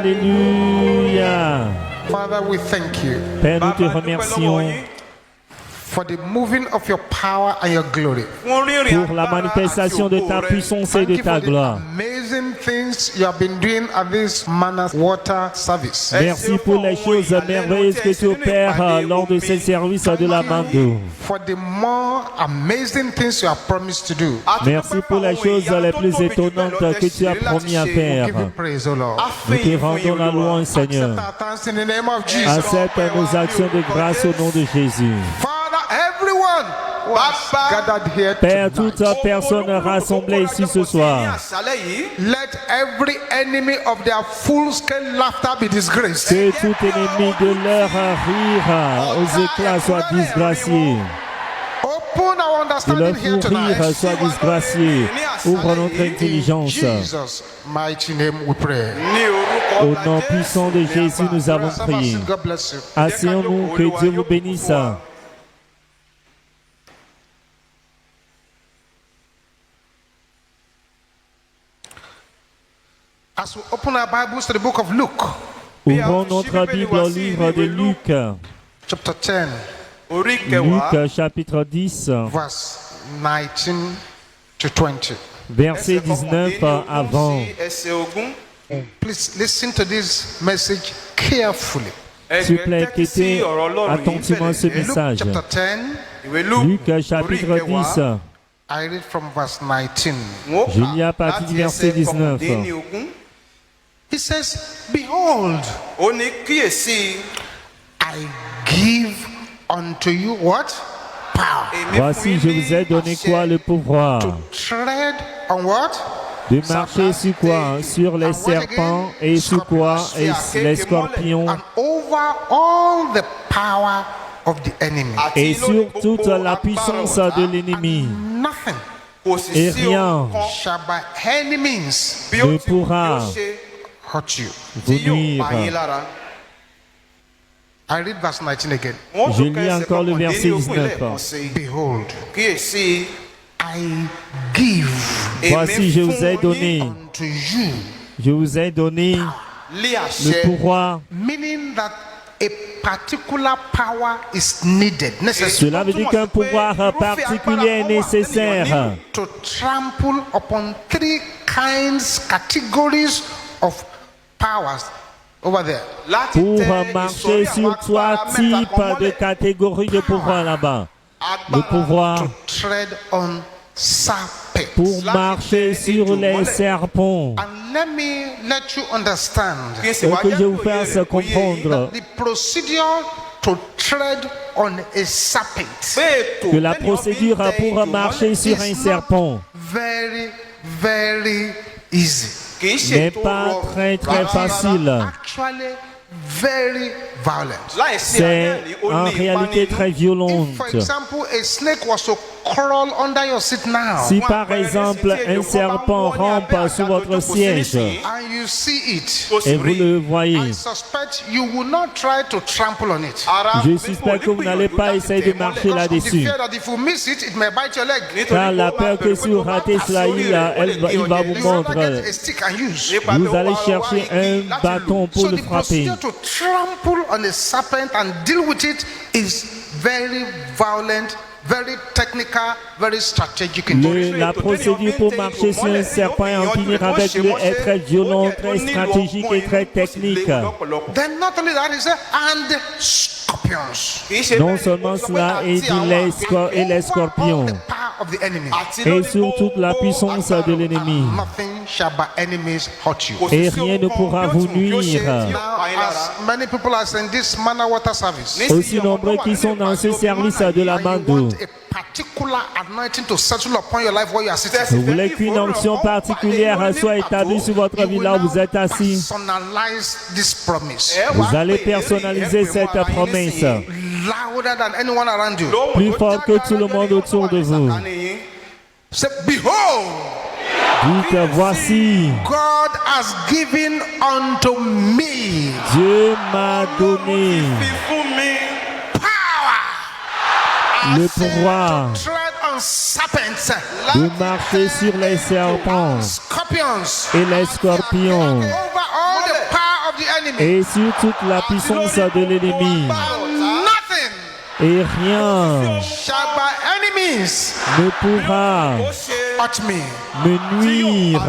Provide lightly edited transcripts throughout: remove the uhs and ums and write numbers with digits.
Alléluia. Father, we thank you Père, nous te remercions for the moving of your power and your glory. pour la manifestation de ta puissance et de ta gloire. Amazing things you have been doing at this Manna Water service. Merci pour les choses merveilleuses que tu opères lors de ces services de la main d'eau. For the more amazing things you have promised to do. Merci pour les choses les plus étonnantes que tu as promis à faire. Give you praise, O Lord. Nous te rendons la louange, Seigneur. Accept our thanks in the name of Jesus. Accepte nos actions de grâce au nom de Jésus. Father, everyone who has gathered here Père, tonight, toute personne rassemblée ici ce soir, let every enemy of their full-scale laughter be disgraced. que tout ennemi de leur rire aux éclats soit disgracié. Open our Que understanding leur here fou rire tonight. soit disgracié. Ouvre notre In intelligence. Jesus' mighty name we pray. Au nom puissant de Jésus, nous avons prié. God bless you. Asseyons-nous, que Dieu vous bénisse. As we open our Bibles to the book of Luke, Ouvrons notre Bible au livre de Luc. chapter 10, Luc chapitre 10, verse 19 to 20. verset 19 avant. Please listen to this message carefully. S'il vous plaît, écoutez attentivement ce Luke message. chapter 10, Luc chapitre 10, I read from verse 19. je lis à partir du verset 19. He says, Behold, I give unto you what? Power. Voici, je vous ai donné quoi? Le pouvoir Tread on what? de marcher sur quoi? Sur les serpents et sur quoi? Et les scorpions And over all the power of the enemy. et sur toute la puissance de l'ennemi. Nothing Et rien shall by any means ne pourra hurt you. vous nuire. I read verse 19 again. Je lis encore le verset 19. Behold, I give Voici, je vous ai donné, unto you, je vous ai donné le pouvoir. meaning that a particular power is needed, necessary Cela veut dire qu'un pouvoir particulier est nécessaire to trample upon three categories of powers over there. pour marcher sur trois types de catégories de pouvoir là-bas. Le pouvoir To tread on serpents. pour marcher sur les serpents. And let you understand Ce que je vous fasse comprendre the procedure to tread on a serpent que la procédure pour marcher sur un serpent very, very easy. n'est pas très facile. Actually, very violent. C'est en réalité très violente. For example, a snake was to crawl under your seat now, Si par exemple un serpent rampe sur votre siège and you see it, et vous le voyez, I suspect you will not try to trample on it. je suspecte que vous n'allez pas essayer de marcher The là-dessus. fear that if you miss it, it may bite your leg. Car la peur que si vous ratez cela, il va vous You mordre. rather get a stick and use. Vous allez chercher un bâton pour So le the frapper. procedure to trample on a serpent and deal with it is very violent, very technical, very strategic. La procédure pour marcher sur un serpent et en finir avec lui est très violente, très stratégique et très technique. Then not only that, he said, and scorpions. Non seulement cela, il dit les scorpions The power of the enemy. et sur toute la puissance de l'ennemi. Nothing shall by enemies hurt you. Et rien ne pourra vous nuire. Now, as many people are in this Manna Water service, Aussi nombreux qui sont dans ce service de la main d'eau. a particular anointing to settle upon your life where you are sitting. Vous voulez qu'une onction particulière soit établie sur votre vie là où vous êtes assis. Personalize this promise. Vous allez personnaliser cette promesse Louder than anyone around you. plus fort que tout le monde autour de vous. Say, behold, Dites, voici, God has given unto me Dieu m'a donné power le pouvoir to tread on serpents, de marcher sur les serpents scorpions, et les scorpions over all the power of of the enemy. et sur toute la puissance de l'ennemi. Nothing Et rien shall by enemies ne pourra hurt me. me nuire.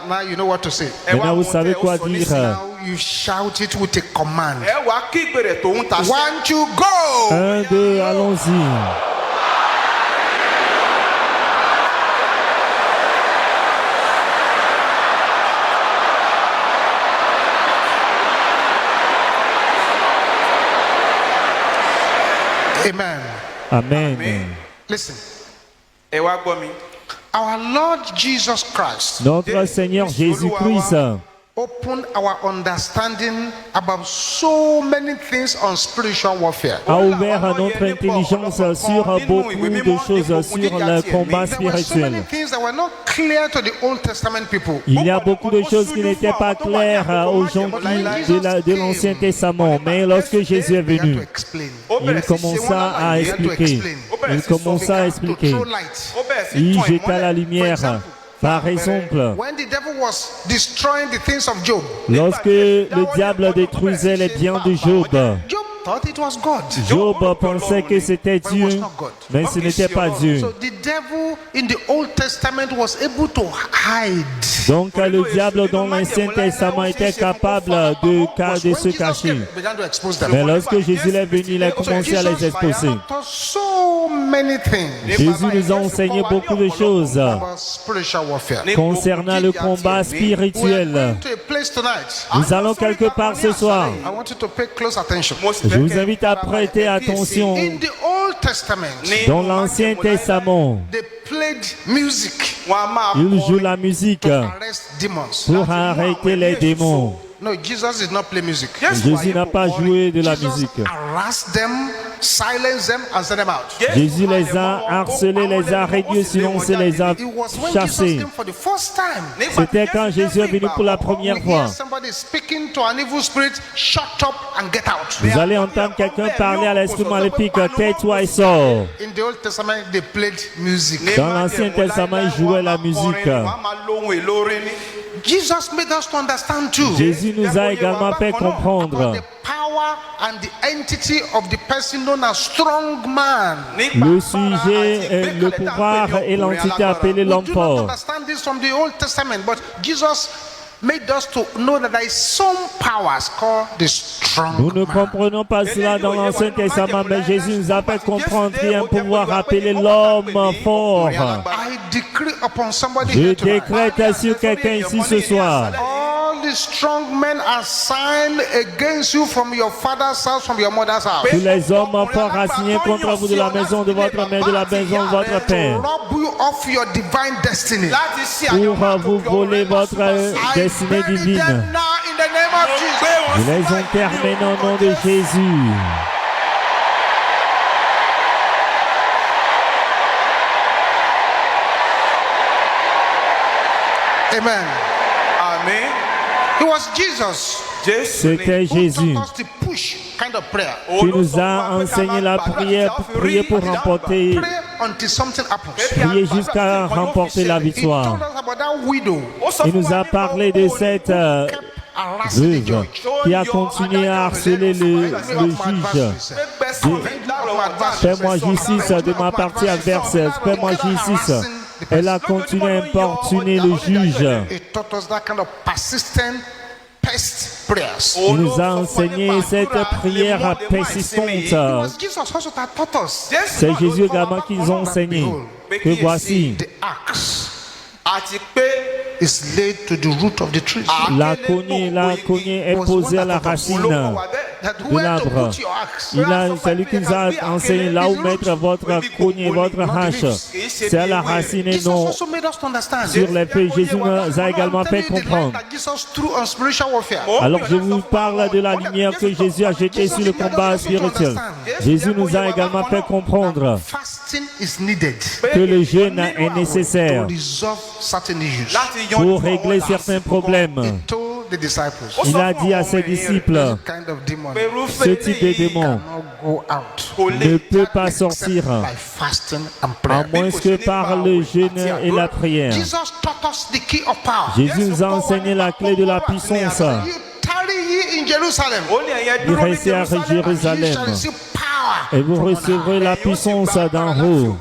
Now you know what to say. Maintenant, vous savez quoi dire. Now you shout it with a command. ẹ wàá kígbe rẹ̀ tòun ta sẹ́. 1, 2, go. 1, 2, allons-y. Amen. Amen. Listen, ẹ wá gbọ́ mi. our Lord Jesus Christ Notre Seigneur Jésus-Christ opened our understanding about so many things on spiritual warfare. a ouvert notre intelligence sur beaucoup de choses sur le combat There were so many spirituel. things that were not clear to the Old Testament people. Il y a beaucoup de choses qui n'étaient pas claires aux gens de l'Ancien Testament, mais lorsque Jésus est He began to venu, explain. il commença à expliquer. Il commença à expliquer. Throw light. ó bẹ̀rẹ̀ sí Il tàn jeta ìmọ́lẹ̀. la lumière. Par exemple, When the devil was destroying the things of Job, lorsque le diable détruisait les biens de Job, Job thought it was God. Job pensait que c'était But it was Dieu, not God. mais ce n'était pas Dieu. So the devil in the Old Testament was able to hide. Donc le diable dans l'Ancien Testament était capable de se cacher. He began to expose them. Mais lorsque Jésus est venu, il a commencé à les exposer. taught so many things Jésus nous a enseigné beaucoup de choses about spiritual warfare. concernant le combat We are spirituel. going to a place tonight. Nous allons quelque part ce soir. I want you to pay close attention. Mo sì Je fẹ́ vous kẹ́ invite à prêter attention. In the Old Testament, Dans l'Ancien Testament, they played music wọn a máa il joue kọrin. la musique to arrest demons. pour arrêter les démons. No, Jesus did not play music. Jésus n'a pas joué de la Jesus musique. harassed them, silenced them, and sent them out. Jésus les a harcelés, les a réduits, silencés, les a It was when Jesus chassés. came for the first time. C'était quand Jésus est venu pour la première We fois. hear somebody speaking to an evil spirit, shut up and get out. Vous allez entendre quelqu'un parler à l'esprit maléfique, tais-toi et sors. In the Old Testament, they played music. Dans l'Ancien Testament, il jouait la musique. Wọ́n á máa lóhùn èlò orin ní. Jesus made us to understand too Jésus nous a également fait comprendre the power and the entity of the person known as strong man. le sujet, le pouvoir et l'entité appelée We l'homme do not fort. understand this from the Old Testament, but Jesus made us to know that there is some powers called the strong Nous ne man. comprenons pas cela dans l'Ancien Testament, mais Jésus nous a fait comprendre qu'il y a un pouvoir appelé l'homme fort. I decree upon somebody Je here tonight, décrète sur quelqu'un ici ce soir. all the strong men assigned against you from your father's house, from your mother's house, Tous les hommes forts assignés contre vous de la maison de votre mère, de la maison de votre to père, rob you of your divine destiny. láti ṣe pour vous voler votre destinée Bury divine. them now in the name of Jesus. Je les enterre au nom de Jésus. Amen. Amen. It was Jesus Jésù ni. C'était who Jésus taught us the push kind of prayer. qui nous a enseigné la prière, prier pour remporter, Pray until something happens. prier jusqu'à remporter la He told victoire. us about that widow Il nous a parlé de cette harassing the veuve judge. qui a continué à harceler le juge. Fais-moi justice de ma partie adverse. Fais-moi justice. Elle a continué à importuner le juge. He taught us that kind of persistent pest prayers. Il nous a enseigné cette prière persistante. It was Jesus also that taught us. C'est Jésus également qui nous a enseigné que voici, The axe àti pé is laid to the root of the tree. la cognée est posée à la racine That de where to l'arbre. put your axe. C'est lui qui nous a enseigné là où mettre votre cognée, votre hache. C'est à la racine et Jesus non also made us to understand. sur les feuilles. Jésus nous a également fait comprendre. That Jesus threw on spiritual warfare. Alors je vous parle de la lumière que Jésus a jetée sur le combat spirituel. Jésus nous a également fait comprendre Fasting is needed que le jeûne est nécessaire to resolve certain issues. láti yanjú pour àwọn régler làásìgbò. certains problèmes. He told the disciples, Il a dit à ses disciples, kind of demon ce type de démon cannot go out kò ne lè peut pas sortir by fasting and à prayer. moins que par le jeûne et la prière. Jesus taught us the key of power. Jésus nous a enseigné la clé de la puissance. You tarry ye Jerusalem. ó ní ẹ̀yin ẹ Il dúró ní restait à You Jérusalem. shall receive power. Et vous recevrez la puissance d'en haut.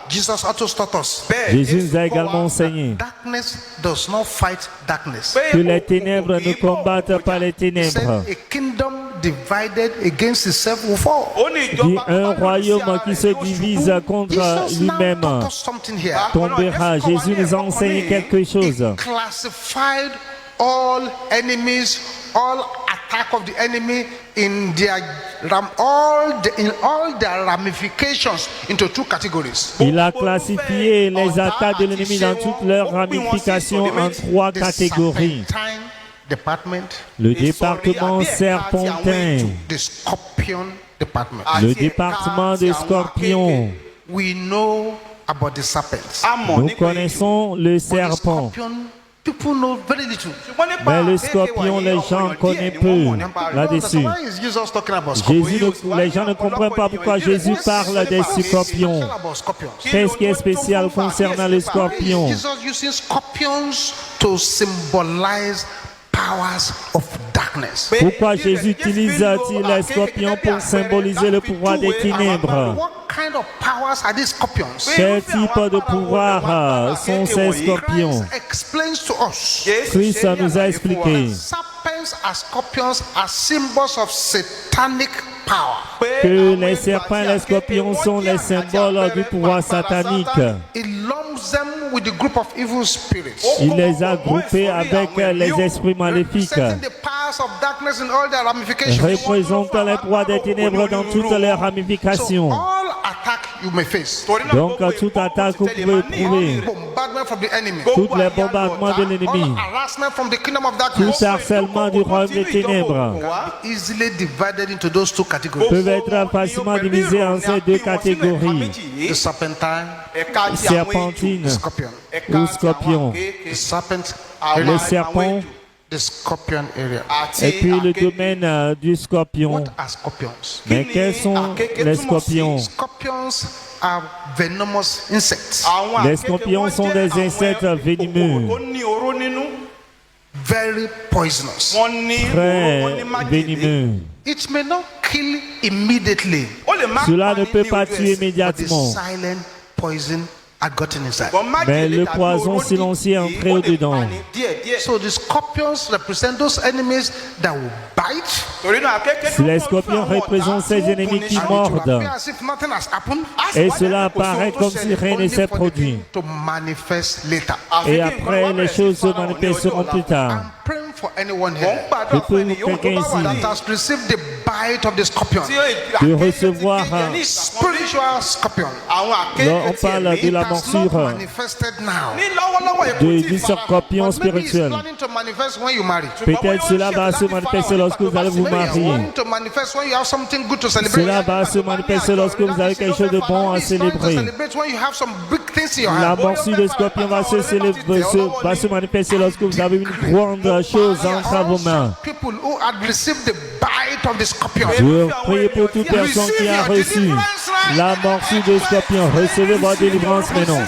Jesus also taught us. Jésus nous a également enseigné Darkness does not fight darkness. que les ténèbres ne combattent pas les He said, ténèbres. a kingdom divided against itself will fall. Dit un royaume qui se divise contre Jesus now lui-même taught us something here. tombera. Jésus nous a enseigné quelque chose. He classified all enemies, all attack of the enemy in their in all their ramifications into two categories. Il a classifié les attaques de l'ennemi dans toutes leurs ramifications en trois The catégories. serpentine department, Le département serpentin, the scorpion department. le département des scorpions. We know about the serpents. Nous connaissons le But the serpent, scorpion, people know very little. mais le scorpion, les gens connaissent peu là-dessus. Why is Jesus talking about scorpions? Les gens ne comprennent pas pourquoi Jésus parle des scorpions. Qu'est-ce qui est spécial concernant les scorpions? Jesus using scorpions to symbolize powers of darkness. Pourquoi Jésus utilise-t-il les scorpions pour symboliser le pouvoir des ténèbres? What kind of powers are these scorpions? Quel type de pouvoir sont ces scorpions? Christ explains to us Christ nous a expliqué serpents and scorpions are symbols of satanic power. que les serpents et les scorpions sont les symboles du pouvoir satanique. It lumps them with the group of evil spirits. Il les a groupés avec les esprits maléfiques, Representing the powers of darkness in all their ramifications. représentant les pouvoirs des ténèbres dans toutes les So ramifications. all attack you may face. Donc, toute attaque que vous pouvez trouver, Bombardment from the enemy. tous les bombardements de l'ennemi, All harassment from the kingdom of tout darkness harcèlement du royaume des ténèbres easily divided into those two categories. peuvent être facilement divisés en ces deux catégories. The serpentine, Serpentine the scorpion. ou scorpion, The serpent, le serpent the scorpion area. et puis le domaine du scorpion. What are scorpions? Mais quels sont les scorpions? Scorpions are venomous insects. Les scorpions sont des insectes venimeux, Very poisonous. très venimeux. It may not kill immediately, Cela ne peut pas tuer but the immédiatement, silent poison had gotten inside. mais le poison silencieux est entré au-dedans. So the scorpions represent those enemies that will bite. Si les scorpions représentent ces ennemis qui And it will mordent, appear as if nothing has happened. et cela apparaît comme si rien ne Only s'est for the produit. thing to manifest later. Et après, les choses se manifesteront plus tard. I'm praying for anyone here Je peux quelqu'un that ici has received the bite of the scorpion, de recevoir, spiritual scorpion, là on parle de la it has not morsure manifested now. du scorpion But maybe it's spirituel. planning to manifest when you marry. Peut-être cela va se manifester lorsque vous allez vous Maybe it's marier. wanting to manifest when you have something good to celebrate. Cela va se manifester lorsque vous avez quelque chose de bon à It's trying to célébrer. celebrate when you have some big things in your La hand. morsure de scorpion va se manifester lorsque vous avez une grande chose entre vos mains. People who had received the bite of the scorpion. Je prie pour toute personne qui a reçu la morsure de scorpion. Recevez votre délivrance maintenant.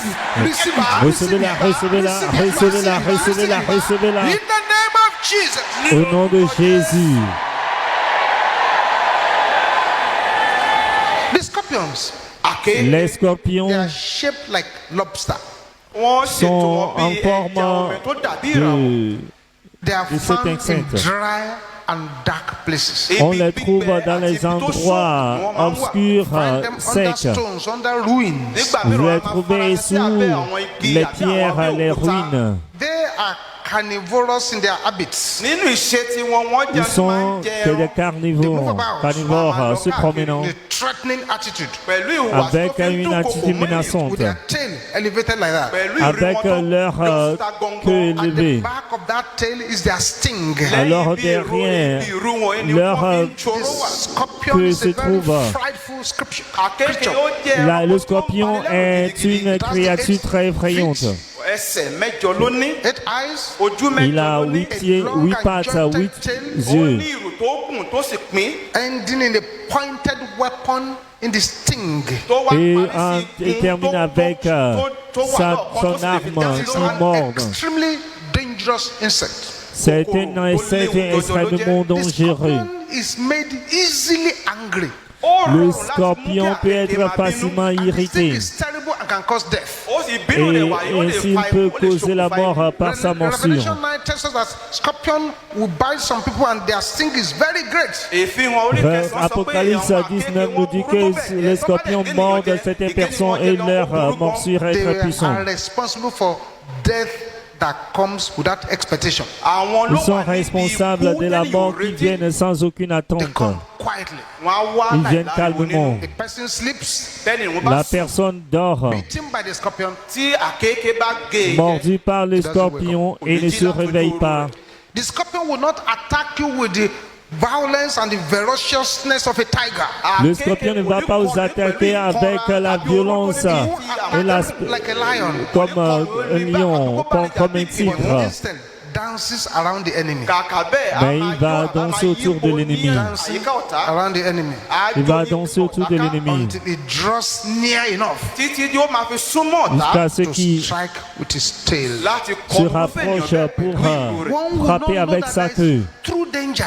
Recevez-la, recevez-la, recevez-la, recevez-la, recevez-la. In the name of Jesus. Au nom de Jésus. The scorpions, Les they scorpions are shaped like lobster. sont en forme de... They are de found cet in insecte. dry and dark places. On les trouve dans les endroits obscurs, Find them under secs. stones, under ruins. Vous les trouvez sous les pierres, les ruines. They are carnivorous in their habits. Ils sont que des carnivores, se promenant The threatening attitude. avec une attitude menaçante, With their tail elevated like that. avec leur queue At the élevée. back of that tail is their sting. Alors derrière leur The scorpion queue is se a very trouve. frightful creature. Le scorpion est une créature très effrayante. 8 eyes, Il a 8 pieds, 8 pattes, 8 yeux. ending in a pointed weapon in the sting. Et termine avec son arme qui mord. Extremely dangerous insect. C'est un insecte extrêmement dangereux. Scorpion is made easily angry. Le scorpion peut être facilement And the irrité sting is terrible and can cause death. et s'il peut causer la mort par sa Revelation morsure. 9 tells us that scorpion will bite some people and their sting is very great. Apocalypse 19 nous dit que les scorpions mordent certaines personnes et leur morsure est très They puissante. are responsible for death that comes without expectation. Ils sont responsables de la mort qui viennent sans aucune They attente. come quietly. Ils viennent calmement. The person sleeps, La personne dort, bitten by the scorpion. mordue par le scorpion et ne se réveille pas. The scorpion will not attack you with the violence and the ferociousness of a tiger. Le scorpion ne va pas vous attaquer avec la violence et Like a lion. comme un lion, comme un tigre. Instead, dances around the enemy. Mais il va danser autour de l'ennemi. Around the enemy. Il va danser autour de l'ennemi Until it draws near enough jusqu'à ce to qu'il strike with his tail. se rapproche pour One will frapper not know avec that sa there is queue. true danger.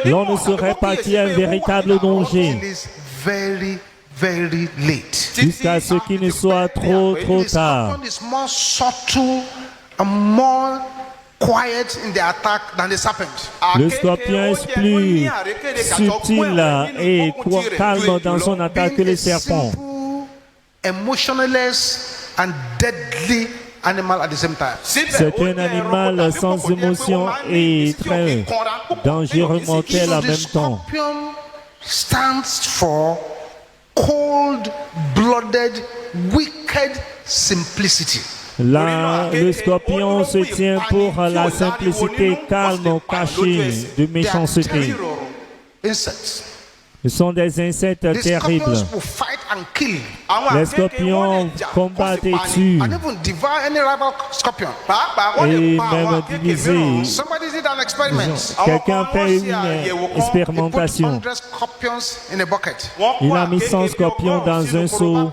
L'on ne saurait pas qu'il y a un véritable Until danger it's very, very late. jusqu'à ce qu'il ne soit trop The tard. scorpion is more subtle and more quiet in the attack than the serpent. Le scorpion est plus subtil et calme dans son attaque que le serpent. Simple, emotionless and deadly animal at the same time. C'est un animal sans émotion et très dangereux, mortel en So the même temps. scorpion stands for cold-blooded, wicked simplicity. Là, le scorpion se tient pour la simplicité calme, cachée de méchanceté. Insects. Ce sont des insectes The terribles. scorpions will fight and kill Les scorpions combattent et tuent and even devour any rival scorpion. et même diviser. Somebody did an experiment. Quelqu'un fait une He put expérimentation. 100 scorpions in a bucket. Il a mis 100 scorpions dans un seau.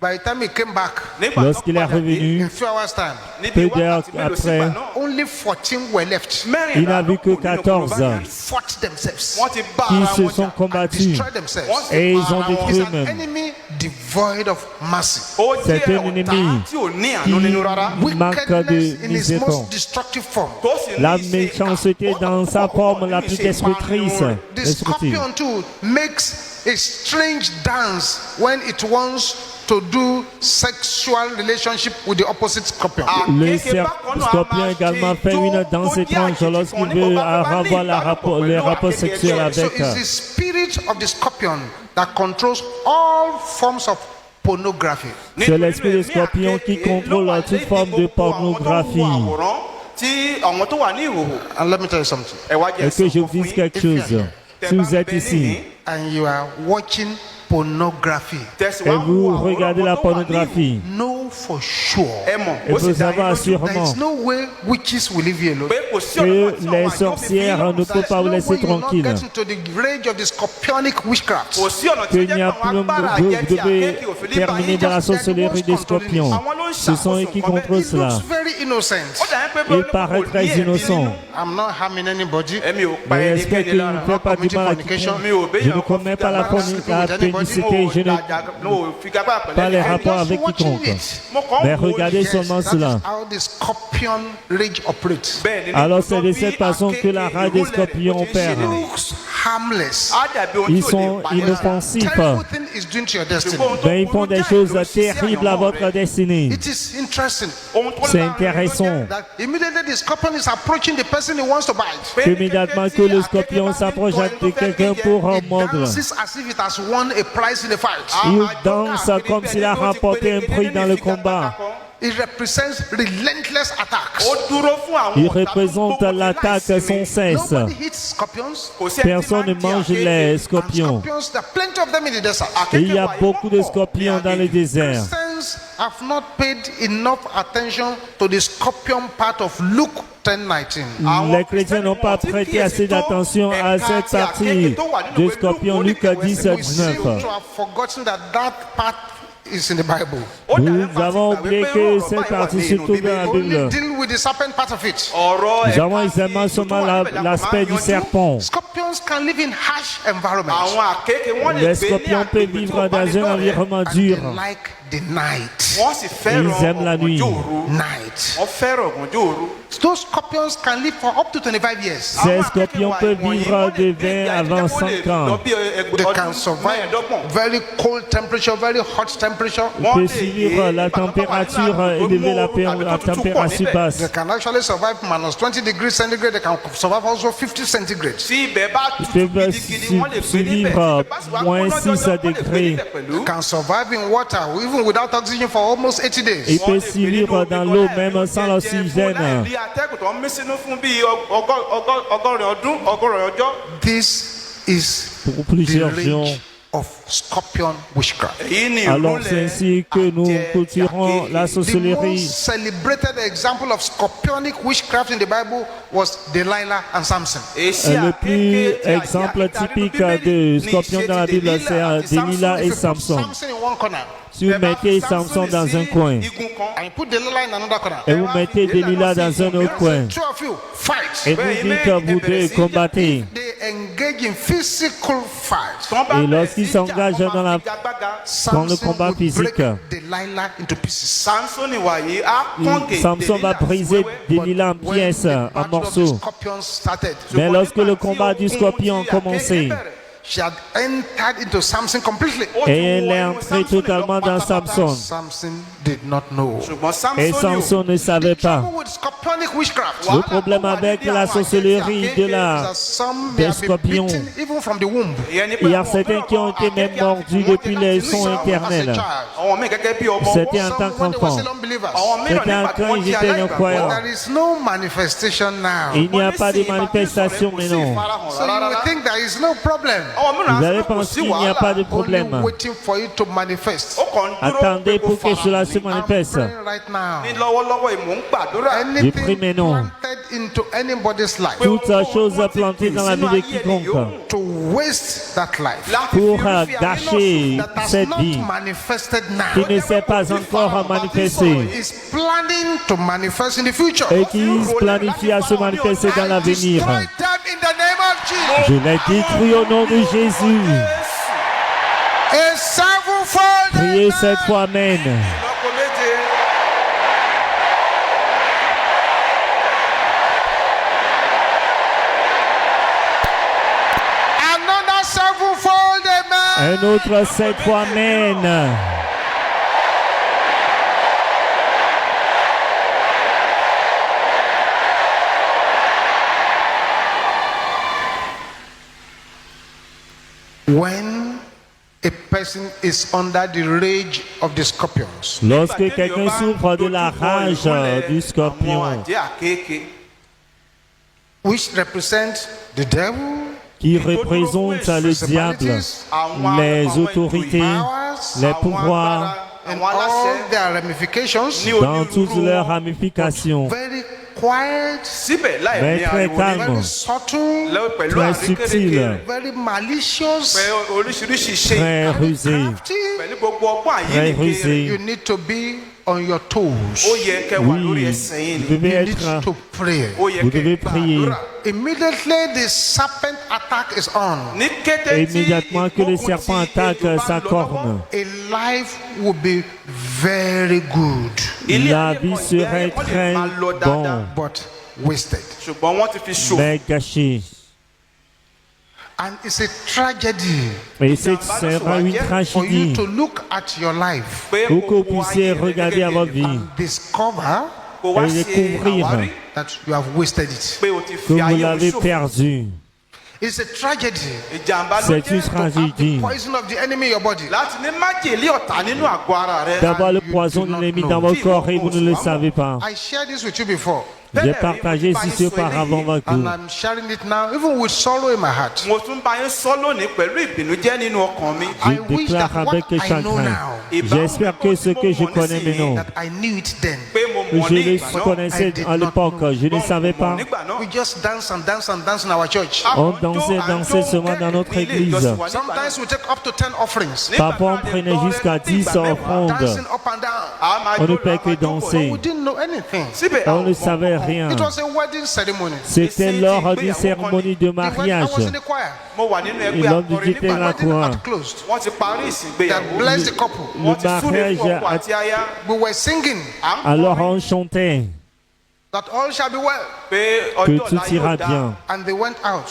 By the time he came back, Lorsqu'il est revenu, in 2 hours' time, peu d'heures après, only 14 were left. il n'a vu que 14 Fought themselves. qui se sont combattus Destroyed themselves. et ils ont détruit It's an eux-mêmes. enemy devoid of mercy. C'est un ennemi qui manque de Wickedness in its miséricorde. most destructive form. La méchanceté dans sa forme la plus destructrice. The scorpion too makes a strange dance when it wants to do sexual relationship with the opposite scorpion. Le scorpion également fait une danse étrange lorsqu'il veut avoir les rapports sexuels So avec. it's the spirit of the scorpion that controls all forms of pornography. C'est l'esprit du scorpion qui contrôle toute forme de pornographie. And let me tell you something. Est-ce que je vous dise quelque chose? Si vous êtes ici And you are watching pornography, et vous regardez la pornographie, know for sure et vous savez there sûrement is no way witches will leave you alone. que les sorcières ne peuvent pas vous laisser tranquille. Get into the rage of the scorpionic witchcraft. Qu'il n'y a plus, vous devez terminer dans la sorcellerie des scorpions. Ce sont eux qui contrôlent It cela. looks very innocent. Il paraît très innocent. I'm not harming anybody. Mais j'espère qu'il ne fait pas du mal à quiconque. Je ne commets pas la pénicité, je n'ai pas les rapports avec quiconque. Mais regardez seulement That cela. is how the scorpion rage operates. Alors c'est de cette façon que la rage des scorpions opère. It looks harmless. Ils sont inoffensifs, Terrible thing is doing to your destiny. mais ils font des choses terribles à votre destinée. It is interesting C'est intéressant that immediately the scorpion is approaching the person he wants to bite. qu'immédiatement que le scorpion s'approche de quelqu'un pour It mordre, dances as if it has won a prize in the fight. il danse comme s'il a remporté un prix dans le combat. It represents relentless attacks. Il représente l'attaque sans cesse. Nobody hits scorpions. Personne ne mange les And scorpions. scorpions, there are plenty of them in the desert. Et il y a beaucoup de scorpions dans le désert. Christians have not paid enough attention to the scorpion part of Luke 10:19. Les chrétiens n'ont pas prêté assez d'attention à cette partie du scorpion Luc 10, 19. To have forgotten that that part is in the Bible. Nous avons oublié que cette partie se trouve dans la Bible. Only deal with the serpent part of it. Nous avons examiné seulement l'aspect du serpent. Scorpions can live in harsh environments. àwọn àkékè wọ́n lè Les gbé ní scorpions peuvent vivre dans un environnement dur. They like the night. wọ́n sì fẹ́ràn Ils aiment la nuit. ọ̀gànjọ́ òru. Night. wọ́n fẹ́ràn ọ̀gànjọ́ òru. Those scorpions can live for up to 25 years. Ces scorpions peuvent vivre de 20 à 25 ans. They can survive very cold temperature, very hot temperature. Ils peuvent suivre la température élevée, la température basse. They can actually survive minus 20 degrees centigrade. They can survive also 50 centigrade. tí ibẹ̀ bá Ils tutù peuvent gidigidi wọ́n lè gbé survivre níbẹ̀. moins 6 degrés. They can survive in water even without oxygen for almost 80 Ils days. peuvent survivre dans l'eau même sans l'oxygène. rí atẹ́gùn tó ń mí sínú fún bíi ọgọ́rin ọjọ́. This is Pour the plusieurs jours. rage of scorpion witchcraft. èyí ni Alors c'est ainsi que nous clôturons la The sorcellerie. most celebrated example of scorpionic witchcraft in the Bible was Delilah and Samson. Le plus exemple typique de scorpion dans la Bible, c'est Delilah et Samson. Samson in one corner Si vous mettez Samson dans un coin and you put Delilah in another corner. et vous mettez Delilah dans un autre coin Two of you fight. et vous dites que vous deux combattez, They engage in physical fight. et lorsqu'ils s'engagent dans le combat would physique, break Delilah into pieces. Samson wàyí á kọ́ńgè Samson va briser Delilah en pièces, en Battle of the morceaux. scorpions started. Mais lorsque le combat du scorpion a commencé, She had entered into Samson completely. et elle est entrée totalement dans Samson, Samson did not know. et Samson ne savait pas. Trouble with scorpionic witchcraft. Le problème avec la sorcellerie des scorpions, Even from the womb. il y a certains qui ont été même mordus depuis les sons éternels. C'était en tant qu'enfant. C'était quand ils étaient non-croyants. There is no manifestation now. Il n'y a pas de manifestation maintenant. So you would think there is no problem. Vous avez pensé qu'il n'y a pas de Only problème. waiting for it to manifest. Attendez pour que cela se I'm manifeste. praying right now. lọ́wọ́lọ́wọ́ ìmọ̀ ń gbàdúrà. Je prie maintenant. Planted into anybody's life Toutes choses plantées dans la vie de quiconque to waste that life pour gâcher that has cette not vie manifested now qui ne s'est pas encore manifestée is planning to manifest in the future. et qui planifie à se manifester dans l'avenir. Destroy them in the name of Jesus. Je l'ai détruit au nom de Jésus. A sevenfold Priez amen. cette fois, Amen. lọ́kọ méje. Another sevenfold amen. Un autre cette fois, Amen. When a person is under the rage of the scorpions, Lorsque quelqu'un souffre de la rage du àwọn scorpion, àjẹ́ àkékè. which represent the devil, qui représente le diable, les autorités, powers, les pouvoirs, and àwọn aláṣẹ. all their ramifications, dans toutes leurs ramifications, very quiet, síbẹ̀ láì mais ní très ariwo calme, very subtle, pẹ̀lú très àríkèrèkè subtil, rẹ̀. very malicious, pẹ̀lú oríṣiríṣi ṣe très rusé, crafty. pẹ̀lú gbogbo ọgbọ́n très àyíké rẹ̀. You rusé. need to be on your toes. ó yẹ kẹ́ wà lórí Oui, ẹsẹ̀ yín vous ni. devez You need être, to pray. ó yẹ vous kẹ́ devez prier. gbàdúrà. Immediately the serpent attack is on. ní kété tí Immédiatement que le serpent attaque sa corne, A life will be very good, la vie serait très bonne, but wasted. ṣùgbọ́n wọ́n ti fi ṣòfò. mais gâchée. And it's a tragedy Et ce sera une for you tragédie to look at your life pé pour que vous gbogbo puissiez ayé rẹ̀ regarder à gẹ́gẹ́ votre bí vie, and discover kó wá et ṣe découvrir àwárí that you have wasted it. pé o ti que fi vous ayé l'avez ṣòfò. perdu. It's a tragedy ìjàmbá ló C'est une jẹ́ tragédie poison of the enemy in your body. láti ní májèlé ọ̀tá nínú àgọ́ ara rẹ̀. d'avoir le you poison do de not l'ennemi know. dans votre corps et vous ne le savez pas. I shared this with you before, J'ai partagé ceci auparavant avec and vous. I'm sharing it now, even with sorrow in my heart. mo tún bá yín sọ lónìí pẹ̀lú ìbìnújẹ́ nínú ọkàn mi. I Je wish déclare that what avec I know chagrin. now, J'espère que ce que je connais maintenant, that I knew it then. pé mo mọ̀ Je les connaissais à l'époque, je ne savais pas. We just dance and dance and dance in our church. On dansait seulement dans notre église. Sometimes we take up to 10 offerings. Parfois, on prenait jusqu'à 10 offrandes. Dancing up and down. On ne peut que danser. We didn't know anything. On ne savait rien. It was a wedding ceremony. C'était lors d'une cérémonie de I mariage. was in the choir. Et l'homme du était dans la Wedding cour. had closed. They They had blessed the couple. Le mariage, We were singing alors on chantait that all shall be well. que tout ira bien. And they went out.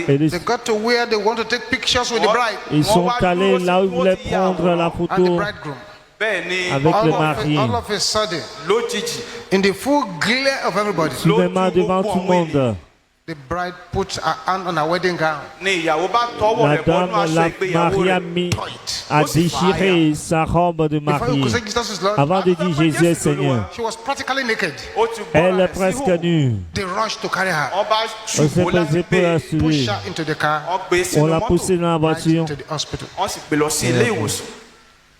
Et They got to where they want to take pictures with the bride ils sont allés là où ils voulaient prendre la and the photo bridegroom. avec le marié. All of a sudden, in the full glare of everybody, Soudainement devant tout le monde, the bride put her hand on her wedding gown. la dame, la mariée a déchiré sa robe de Before you mariée could say Jesus is Lord, avant de dire Jésus est Seigneur. she was practically naked. Elle est presque nue. They rushed to carry her, On s'est posé pour la push suivre. her into the car, On l'a poussée dans la right voiture. into the hospital.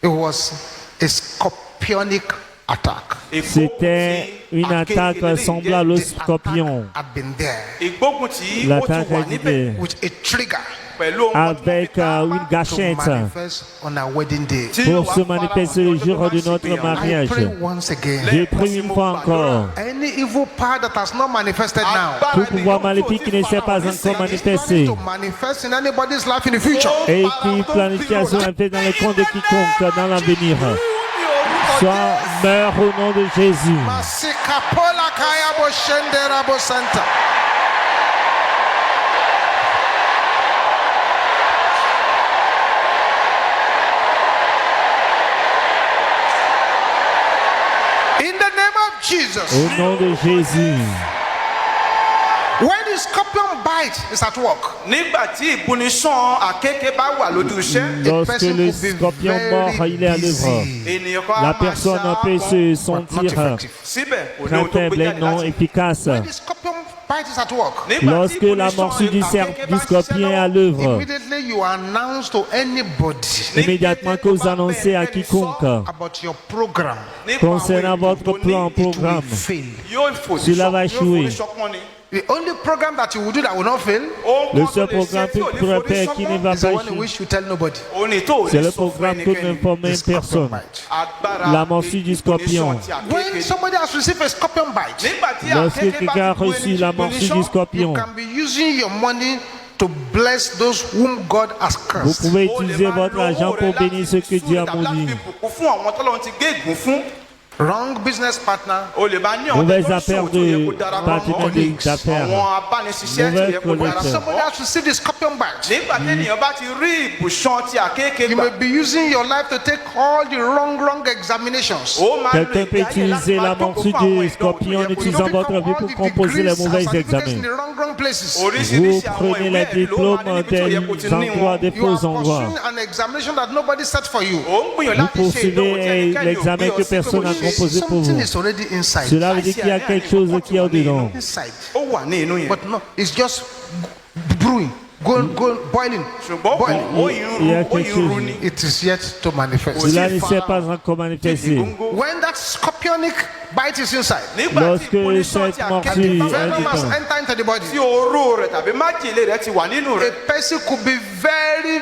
It was a scorpionic attack. C'était une attaque semblable au scorpion. Had been there L'attaque a été with a trigger avec une to gâchette manifest on our wedding day. pour se manifester le jour de notre I mariage. pray once again. J'ai prié une fois encore. Any evil power that has not manifested now, Tout pouvoir maléfique qui ne s'est pas encore manifesté to manifest in anybody's life in the future. et qui planifie à se manifester dans le compte de quiconque dans l'avenir, soit meurt au nom de Jésus. Masikapola kaya bo shendera bo santa. In the name of Jesus, Au nom de Jésus. when the scorpion bite is at work, nígbà tí ìbúnisán àkékè bá wà lójú iṣẹ́ Lorsque le scorpion mord, il est à l'œuvre. ènìyàn kan á La máa personne ṣá peut se not sentir effective. síbẹ̀ kò ní très ohun tó gbé faible et jáde non láti efficace. When the scorpion bite is at work, nígbà tí Lorsque la ìbúnisán morsure du àkékè bá ṣiṣẹ́ scorpion est à lọ́wọ́, l'œuvre, immediately you announce to anybody immédiatement que vous annoncez à quiconque about your program. nípa concernant àwọn votre ètò tó ní, plan, It will programme, fail. yóò fò ní Cela va sọ- yóò échouer. forí sọpọ́n ni. The only program that you will do that will not fail Ohun le kan tó seul lè ṣe programme tí ò ní pour forí faire qui ne sọpọ́n, va is the pas one in échouer, which you tell nobody. òun ni tó ò c'est lè le sọ fún programme que ẹnikẹ́ni. n'informe The scorpion personne. bite. Agbára La morsure du scorpion. ìbúnisán ti àkékè When ni. somebody has received a scorpion bite, nígbà tí Lorsque àkékè quelqu'un bá a ti kú reçu ẹni la tí morsure du ìbúnisán, you scorpion, can be using your money to bless those whom God has vous cursed. pouvez o lè utiliser máa votre lo argent owó rẹ pour láti bénir ce que súre Dieu a tàbí láti maudit. fi bùkún fún àwọn tọ́lọ́run ti gé ègún fún. Wrong business partner, O lè máa ní àwọn Mauvaise tó ń affaire ṣòwò tó yẹ de kó darapọ̀ partenaire mọ́. d'affaires. Àwọn abániṣiṣẹ́ tí ó yẹ kó Mauvaise darapọ̀ somebody mọ́. has received a scorpion bite. Nígbà tí ènìyàn bá ti rí ìbùsàn ti àkékè You gbà, may be using your life to take all the wrong examinations. ó máa lo Quelqu'un peut ìgbé ayé láti utiliser máa la jókòó morsure fún àwọn du ìdánwò tó scorpion en yẹ kó utilisant lò. votre vie pour composer les mauvais examens. In the wrong places. Vous Oríṣiríṣi àwọn prenez ìwé les ẹ̀rí ló diplômes máa ní níbi tó yẹ kó des ti ní endroits, wọn. des You are faux endroits. pursuing an examination that nobody set for you. Ó ń gbìyànjú Vous láti ṣe ìdánwò tí poursuivez ẹnikẹ́ni ò gbé l'examen ọ que sí personne n'a kò ṣe. composé pour Something vous. is already inside. Cela veut dire qu'il y a quelque chose qui est au-dedans. Inside. Ó wà ní inú yẹn. But no, it's just brewing, boiling, Ṣùgbọ́n boiling. ó yìí Il y a ń ru- ó quelque yìí ń ru chose. ni. It is yet to manifest. Cela ne s'est pas encore manifesté. When that scorpionic bite is inside, Nígbà tí Lorsque ìbúnisán ti cette àkékè morsure bá est fẹ́ venom has dedans, entered into the body. tí oró rẹ̀ tàbí májèlé rẹ̀ ti wà nínú A rẹ̀. person could be very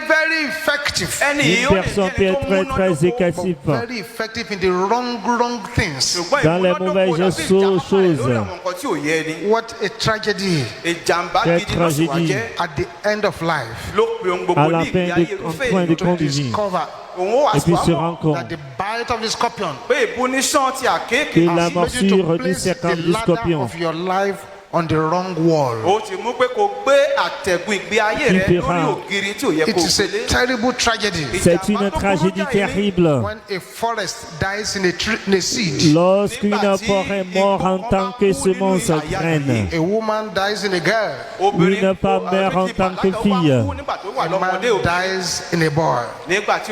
effective, Ẹni yìí une ó lè personne jẹ́ peut ẹni être tó très múná très lóko. écassif very effective in the wrong things. Ṣùgbọ́n dans les ìmúnádóko mauvaises tàbí ìjàmbá rẹ̀ choses. lórí àwọn nǹkan tí ò yẹ ni. What a tragedy Ìjàmbá Quelle gidi ló sì wá tragédie. jẹ́. at the end of life Ló pe ohun gbogbo à la ní fin ìgbé ayé de, en irúfẹ́ fin de ènìyàn. to conduire. discover Òun ó wá Et puis sí se wa rend mọ̀ compte that the bite of the scorpion pé ìbúnisán ti àkékè que la àti morsure made you to du place serpent the du ladder scorpion of your life on the wrong wall. ó ti mú pé kó gbé àtẹ̀gùn ìgbé ayé rẹ Qui lórí fera- ògiri tí ò yẹ It kó is a gbélé. terrible tragedy C'est une tragédie terrible. when a forest dies in a seed. Lorsqu'une forêt mort en tant que semence graine, A woman dies in a girl. Une femme meurt en tant que fille. A man dies in a boy.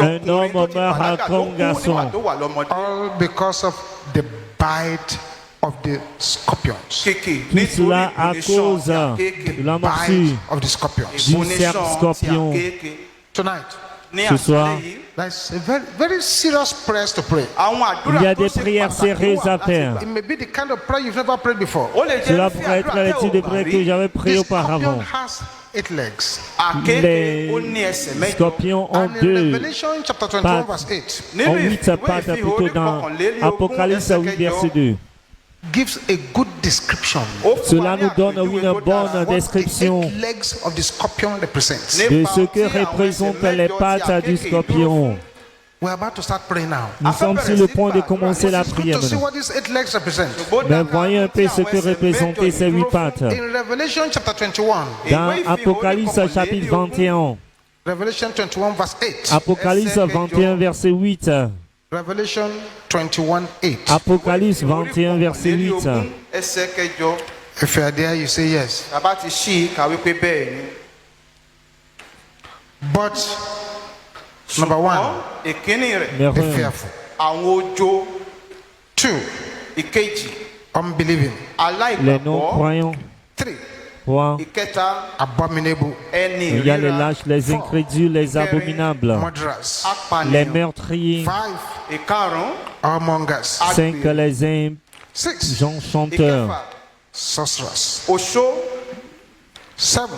Un homme meurt comme garçon. All because of the bite of the scorpions. Tout cela à cause de la morsure Bite of the scorpions. du scorpion. Tonight, ní Ce soir, àṣálẹ́ yìí. There's a very, very serious prayers to pray. Àwọn àdúrà il y a tó des ṣe prières pàtàkì sérieuses wà à láti faire. gbà. It may be the kind of prayer you've never prayed before. Ó lè jẹ́ Cela irúfẹ́ pourrait être àdúrà le tẹ́ type de ò bá prière rí. que j'avais prié This scorpion auparavant. has 8 legs. Àkéte ó ní Les ẹsẹ̀ mẹ́jọ. scorpions ont And in deux Revelation chapter 21 pattes. verse 8 Nínú en 8 ìwé pattes ìfihàn plutôt dans oníkọkànlélógún Apocalypse ẹsẹ̀ 8 verset kẹjọ. 2. gives a good description Ó fún Cela wa ní nous donne àpèjúwe une tó dára. bonne what the description 8 legs of the scorpion represents. de ce que représentent les pattes du scorpion. We're about to start praying now. Nous sommes sur le point de commencer la It's good prière to see maintenant. what these 8 legs represent. Mais voyons un peu ce que représentaient ces 8 pattes. In Revelation chapter 21, Dans Apocalypse chapitre 21, Revelation 21 verse 8. Apocalypse 21 verset 8, Revelation 21 8. Apocalypse 21 verset 8. ẹsẹ̀ kẹjọ. If you are there, you say yes. Bàbá ti ṣí i kàwé pé bẹ́ẹ̀ ni. But number one, Ìkíní rẹ̀ Mais be rien. fearful. àwọn ojo. 2, Ìkejì unbelieving. Les aláìgbàgbọ́. non-croyants. 3, 3. Ìkẹta abominable. ẹni Il y a les ìríra. lâches, les incrédules, les abominables, Murderers. les Apànìyàn. meurtriers. 5, Ìkarùn-ún whoremongers. 5. Les 6, enchanteurs, ìkẹfà sorcerers. oṣó. 7,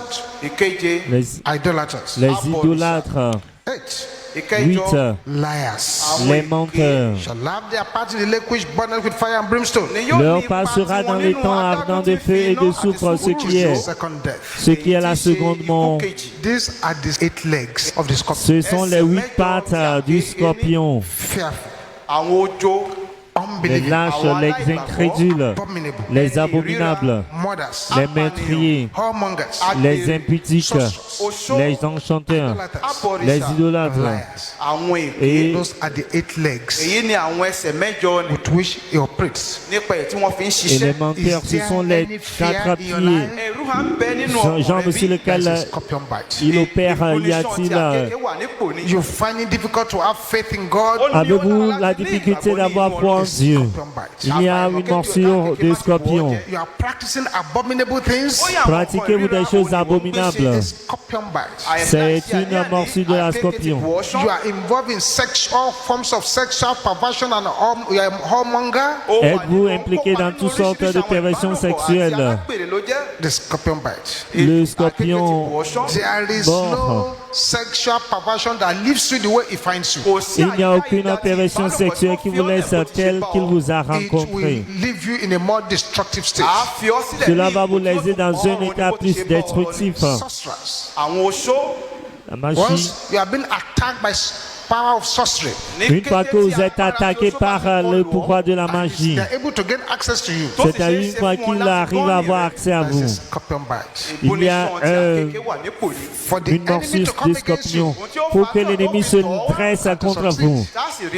Ìkeje les idolaters. idolâtres. 8, ìkẹjọ 8. liars. Les menteurs. Shall have their part in the lake which burneth with fire and brimstone. ni yóò Leur ní passera ipa dans tiwọn les nínú temps adágún ardents tí de feu et fi de iná soufre, àti ce sùúrù qui est, Second death. ce qui est la Èyí tí ṣe seconde ikú mort. kejì. These are the 8 legs of the scorpion. Ce sont les 8 pattes du scorpion. Fearful, àwọn ojo. Les unbelieving, lâches, les incrédules, abominable, les abominables, murders, les meurtriers, whoremongers, les impudiques, oṣó. les enchanteurs, idolaters, les abọ̀rìṣà. idolâtres. liars. àwọn èké. Et Those are the 8 legs èyí ni àwọn ẹsẹ̀ mẹ́jọ ni with which he operates. nípa ẹ̀ tí wọ́n fi ń Et les ṣiṣẹ́. menteurs, ce sont les any fear 4 in your pieds. life? ẹ̀rù à ń bẹ nínú Jean, ọkàn monsieur rẹ̀ bí. lequel There's a scorpion bite. il opère, y Ìpollution a-t-il tí àkékè wà nípò ni. You find it difficult to have faith in God. Ó ní ó avez-vous dára la láti ní difficulté ìgbàgbọ́ d'avoir nínú foi en Ọlọ́run. Dieu? Scorpion bite. Il y a une morsure de scorpion. You are practicing abominable things. Ó yà àwọn Pratiquez-vous des ìríra choses wo ni wọ́n gbé abominables? ṣe. A scorpion bite. Àìsàn C'est àti àní-àní, une morsure de la àkékè ti scorpion. wọ̀ ọ́ ṣán. You are involved in all forms of sexual perversion and you are a whoremonger. Ó wà Êtes-vous nínú- impliqué ó wà dans nínú toutes sortes de oríṣiríṣi àwọn perversions ìbálòpọ̀ àti sexuelles? alágbèrè ló jẹ́. The scorpion bite. Le Àkékè ti scorpion wọ̀ ọ́ ṣán. There is Bon. no sexual perversion that leaves you the way he finds you. Kò sí Il n'y a àyíká aucune ìdá tí perversion ìbálòpọ̀ sexuelle tí qui ó vous fi laisse ọ́ lẹ̀ bó ti ṣe tel bá qu'il ọ. vous a It will rencontré. leave you in a more destructive state. À fi ọ́ sílẹ̀ Cela ní va vous ipò tí ó laisser dùn dans mọ́ un ọ ní état bó ti plus ṣe bá ọ ni. destructif. Sorcerers. Àwọn oṣó. La magie, Once you have been attacked by power of sorcery, ní une kété fois que tí vous êtes agbára attaqué tí oṣó par bá ti le kọlù ọ́, pouvoir de la magie, they are able to gain access to you. tó sì c'est à ṣeé une ṣe fois fún ọ qu'il láti arrive gbọ́ à avoir ìrẹ̀. accès à There's a vous. scorpion bite. Il y a Ìbónisán tí àkékè wà nípò ni. For the une enemy to morsure come de against you, scorpion pour que l'ennemi se dresse contre vous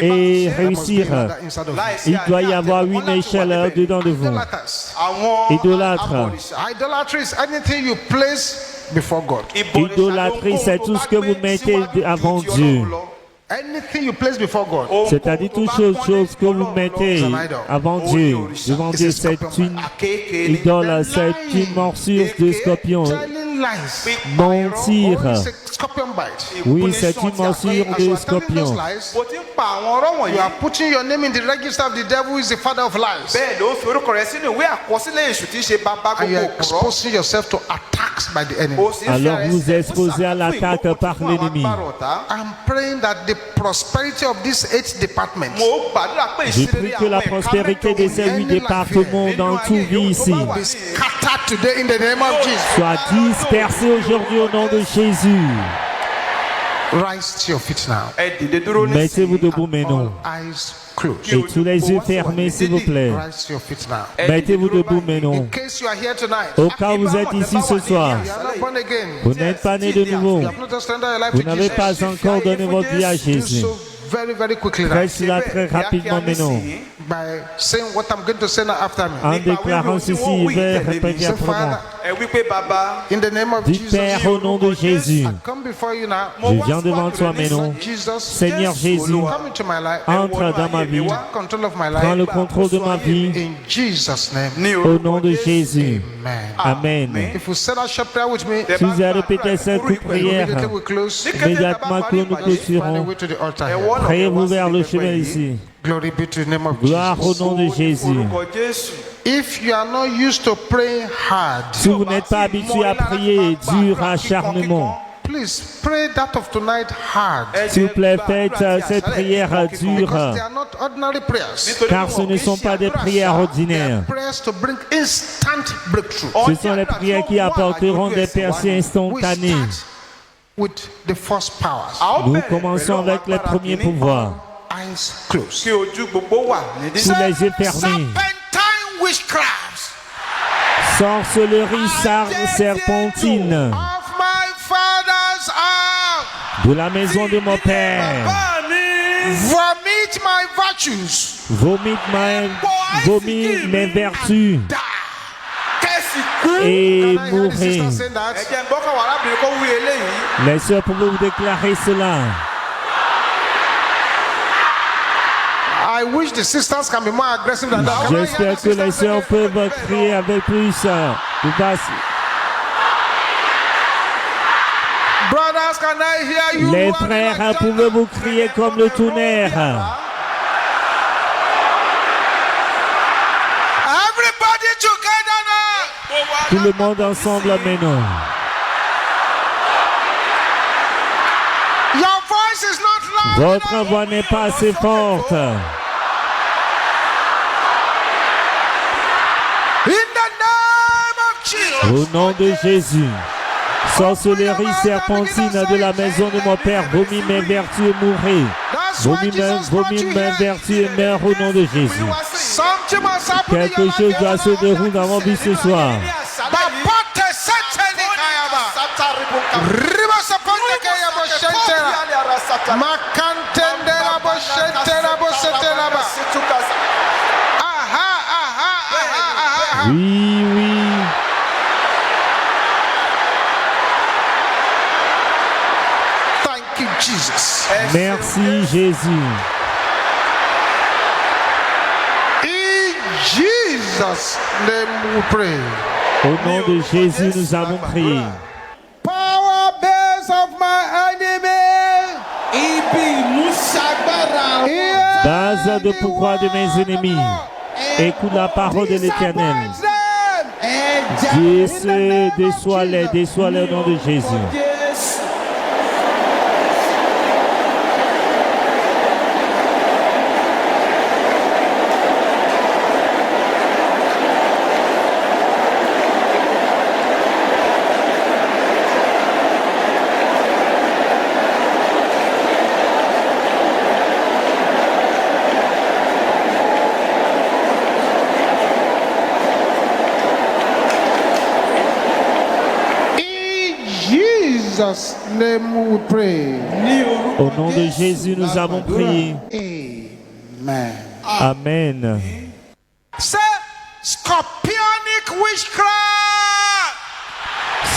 et there must be réussir. another inside of you. Láìsí Il doit y àní-àní, avoir wọ́n une láti wà échelle níbẹ̀. dedans de vous. Idolaters. Àwọn Idolâtre. abọ̀rìṣà. Idolatry is anything you place before God. Ìbọ̀rìṣà Idolâtrie, c'est tout ce que vous mettez avant Dieu. Anything you place before God. C'est-à-dire toute chose que vous mettez avant Dieu, devant Dieu, c'est une idole, c'est une morsure de scorpion. Telling lies. Mentir. Oh, it's a scorpion bite. Oui, c'est une morsure As you de are telling those scorpion. lies, Bó ti ń pa àwọn ọ̀rọ̀ you wọ̀nyí. are putting your name in the register of the devil who is the father of lies. Bẹ́ẹ̀ ló fi orúkọ rẹ̀ sínú ìwé àkọsílẹ̀ èṣù tí í ṣe bàbá And you are gbogbo òpùrọ́. exposing yourself to attacks by the enemy. Ó sì ń fi Alors ara vous ẹsẹ̀ exposez à fún l'attaque ìgbógun par fún àwọn l'ennemi. agbára ọ̀tá. I'm praying that the prosperity of these 8 departments Mo gbàdúrà pé Je ìṣeré prie que la àwọn ẹ̀ka prospérité de mẹ́jọ ces 8 départements dans tout vie ici be scattered today in the name of Jesus. soit dispersée aujourd'hui au nom de Jésus. Rise to your feet now. ẹ dìde dúró ní Mettez-vous debout maintenant Eyes closed. et tous les yeux fermés s'il vous plaît. Rise to your feet now. Mettez-vous debout maintenant. In case you are here tonight, Au cas où vous êtes ici ce soir, you are not born again. vous n'êtes pas né de nouveau, You have not just surrendered your life vous to n'avez Jesus. pas encore donné votre vie à Do Jésus. so very, very quickly now Fais cela très rapidement maintenant. by saying what I'm going to say now after me. En déclarant ceci, il va répéter So, après moi. Father, in the name of Dis Jesus, Père, au nom de Jésus, I come before you now. je viens devant toi maintenant. Jesus, Seigneur Jésus, come into my life. entre dans ma vie. Take control of my Prends le life. contrôle de ma vie. In Jesus' name. Au nom de Jésus. Amen. Amen. If you said that short prayer with me, Si vous avez répété cette prière, immediately we close. immédiatement que nous Find a clôturons, way to the altar here. priez-vous vers le chemin ici. Glory be to the name of Gloire au Jesus. nom de Jésus. If you are not used to praying hard, Si vous n'êtes pas habitué à prier dur acharnement, please pray that of tonight hard. s'il vous plaît, faites cette prière Because dure, they are not ordinary prayers. car ce ne sont pas des prières ordinaires. Prayers to bring instant breakthrough. Ce sont les prières qui apporteront des percées We instantanées. start with the first powers. Nous commençons avec les premiers pouvoirs. Eyes closed. Sous les yeux fermés. Serpentine witchcrafts Sorcellerie serpentine of my father's house. de la maison de mon père. Vomit my virtues. Vomit mes vertus et Can I hear the mourir. sister saying that? Les sœurs, pouvez-vous déclarer cela? I wish the sisters can be more aggressive than that. Can I hear J'espère the que les sisters sœurs saying peuvent crier avec plus de basse. Brothers, can I hear you? Les roaring frères, like thunder? pouvez-vous crier comme le tonnerre? Everybody together now. Tout le monde ensemble maintenant. Your voice is not loud. Votre voix n'est pas assez forte. In the name of Jesus. Au nom de Jésus. Sorcellerie serpentine de la maison de mon père, vomis mes vertus et mourir. That's why Jesus brought Vomis you mes here. vertus et meurs au nom de Jésus. Something must happen in Quelque your chose life. doit se dérouler dans mon vie ce soir. Bapote seteni kayaba. Riba sapone kayaba shentera. Makantendera bo shentera bo setera ba. Aha, aha, aha, aha. Oui, oui. Thank you, Jesus. Merci Jésus. In Jesus' name we pray. Au nom de Jésus, nous avons prié. Power base of my enemy. Base de pouvoir de mes ennemis. Écoute la parole de l'Éternel. Déçois-les au nom de Jésus. Jesus' name we pray. Au nom de Jésus, nous avons prié. Amen. Amen. Say scorpionic witchcraft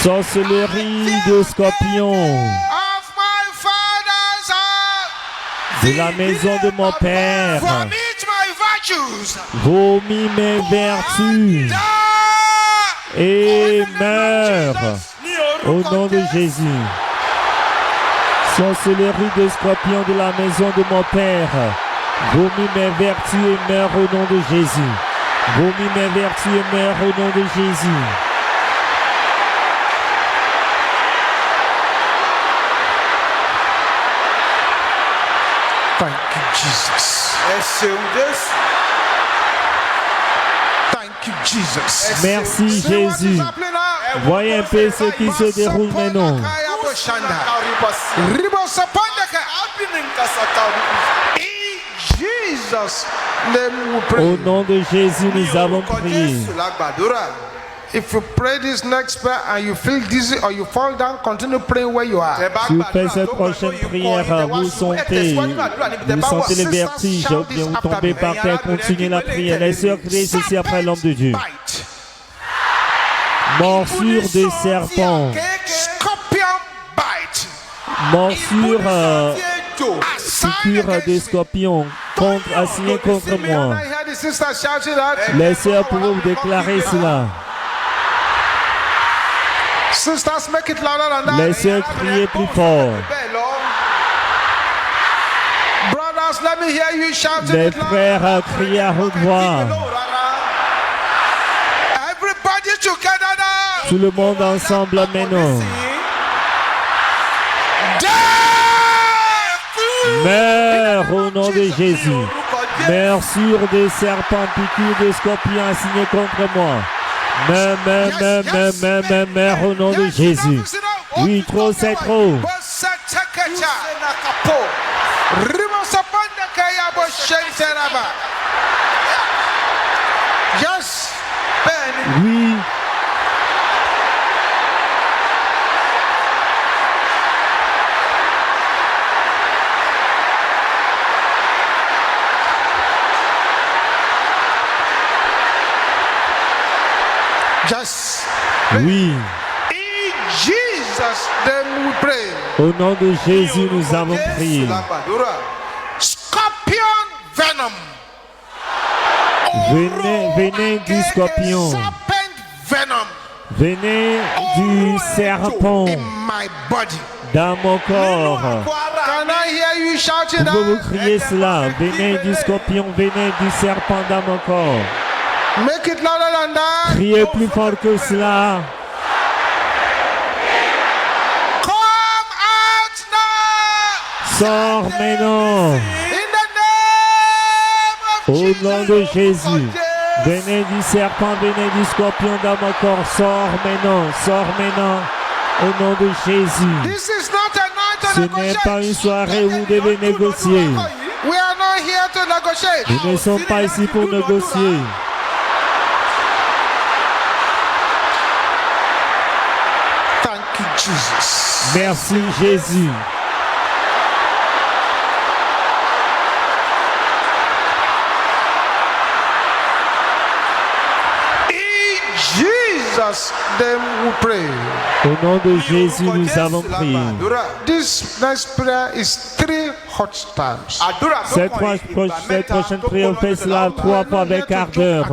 Sorcellerie de scorpion of my father's house. de la maison de mon père. Vomit my virtues. Vomis mes vertus Die. et meurs. Au nom de Jésus. Sorcellerie de scorpion de la maison de mon père. Vomis mes vertus et meurs au nom de Jésus. Vomis mes vertus et meurs au nom de Jésus. Thank you, Jesus. Thank you, Jesus. Merci See what is Jésus. happening now? Voyez un peu ce qui se déroule maintenant. In Jesus' name we pray. Au nom de Jésus, nous avons prié. If you pray this next prayer and you feel dizzy or you fall down, continue praying where you are. Si vous faites cette prochaine prière, vous sentez les vertiges ou bien vous tombez par terre, continuez la prière. Les sœurs crient ceci après l'homme de Dieu. Morsure des serpents. Scorpion bite. Morsure, piqûre des scorpions assignée contre moi. Les sœurs, pouvez vous déclarer cela. Sisters, make it louder than that. Les sœurs, criez plus fort. Brothers, let me hear you shouting Les it loud. frères, criez à haute voix. Everybody together now. Tout le monde ensemble maintenant. Meurs au nom de Jésus. Morsure des serpents, piqûre des scorpions assignés contre moi. Meurs au nom de Jésus. Oui, trop, c'est trop. Yes. Oui. Yes. Oui. In Jesus' name we pray. Au nom de Jésus, nous avons prié. Scorpion venom. Venez du scorpion. Serpent venom Venez du serpent in my body. dans mon corps. Can I hear you shouting Pouvez-vous out? crier cela? Venez du scorpion, venez du serpent dans mon corps. Make it louder than that. Criez plus fort que cela. Come out now. Sors maintenant. In the name of Au Jesus. nom de Jésus. Venez du serpent, venez du scorpion dans mon corps. Sors maintenant. Au nom de Jésus. This is not a night to Ce n'est negotiate. pas une soirée où vous devez négocier. We are not here to negotiate. Nous ne sommes pas ici pour négocier. Thank you, Jesus. Merci Jésus. In Jesus' name we pray. Au nom de Jésus, nous avons prié. This next prayer is 3 hot times. Cette prochaine prière, fait cela 3 fois avec ardeur.